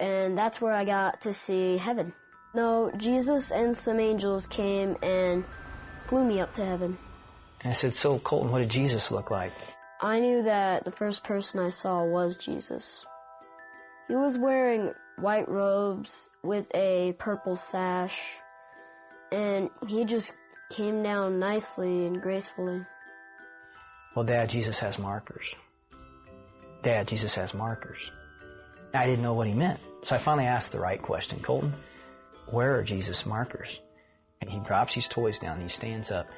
and that's where I got to see heaven. No, Jesus and some angels came and flew me up to heaven. And I said, so Colton, what did Jesus look like? I knew that the first person I saw was Jesus. He was wearing white robes with a purple sash, and he just came down nicely and gracefully. Well, Dad, Jesus has markers. Dad, Jesus has markers. I didn't know what he meant, so I finally asked the right question. Colton, where are Jesus' markers? And he drops his toys down, and he stands up,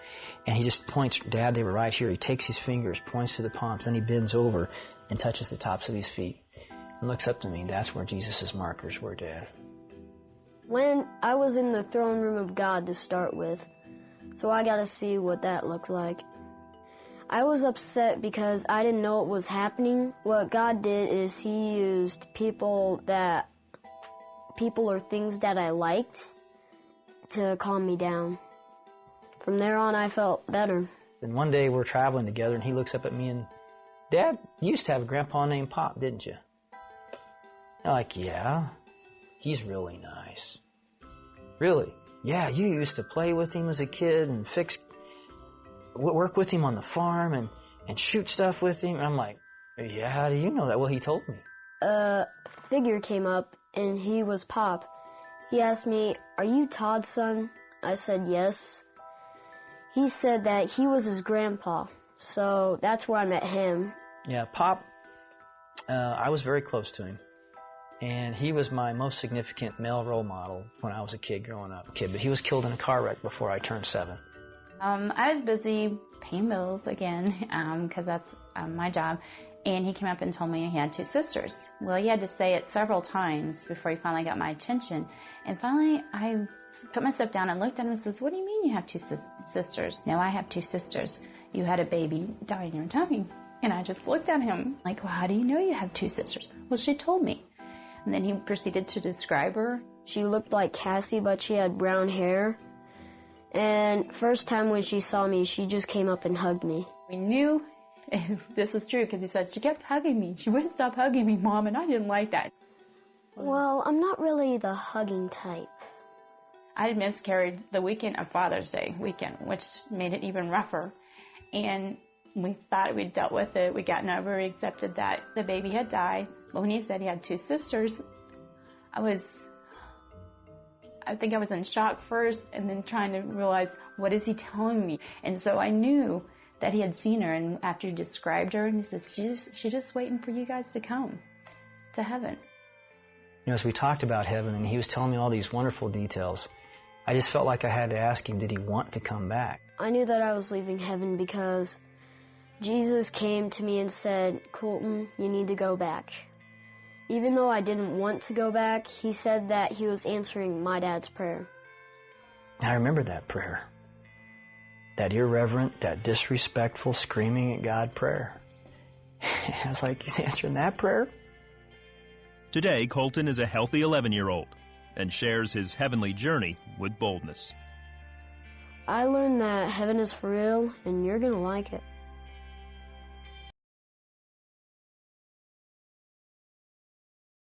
and he just points, Dad, they were right here. He takes his fingers, points to the palms, then he bends over and touches the tops of his feet and looks up to me. That's where Jesus' markers were, Dad. When I was in the throne room of God to start with, so I got to see what that looked like. I was upset because I didn't know what was happening. What God did is he used people or things that I liked to calm me down. From there on, I felt better. And one day we're traveling together, and he looks up at me and, Dad, you used to have a grandpa named Pop, didn't you? I'm like, yeah, he's really nice. Really? Yeah, you used to play with him as a kid and work with him on the farm and shoot stuff with him. And I'm like, yeah, how do you know that? Well, he told me. A figure came up, and he was Pop. He asked me, are you Todd's son? I said yes. He said that he was his grandpa, so that's where I met him. Yeah, Pop, I was very close to him. And he was my most significant male role model when I was a kid growing up. But he was killed in a car wreck before I turned 7. I was busy paying bills again, because that's my job. And he came up and told me he had 2 sisters. Well, he had to say it several times before he finally got my attention. And finally, I put myself down and looked at him and says, what do you mean you have 2 sisters? No, I have 2 sisters. You had a baby die in your tummy. And I just looked at him like, well, how do you know you have 2 sisters? Well, she told me. And then he proceeded to describe her. She looked like Cassie, but she had brown hair. And first time when she saw me, she just came up and hugged me. We knew this was true because he said, she kept hugging me. She wouldn't stop hugging me, Mom, and I didn't like that. Well, I'm not really the hugging type. I had miscarried the weekend of Father's Day weekend, which made it even rougher. And we thought we'd dealt with it. We gotten over, we accepted that the baby had died. But when he said he had 2 sisters, I think I was in shock first and then trying to realize, what is he telling me? And so I knew that he had seen her, and after he described her, and he said, she's just waiting for you guys to come to heaven. You know, as we talked about heaven, and he was telling me all these wonderful details, I just felt like I had to ask him, did he want to come back? I knew that I was leaving heaven because Jesus came to me and said, Colton, you need to go back. Even though I didn't want to go back, he said that he was answering my dad's prayer. I remember that prayer. That irreverent, that disrespectful, screaming at God prayer. I was like, he's answering that prayer? Today, Colton is a healthy 11-year-old and shares his heavenly journey with boldness. I learned that heaven is for real, and you're going to like it.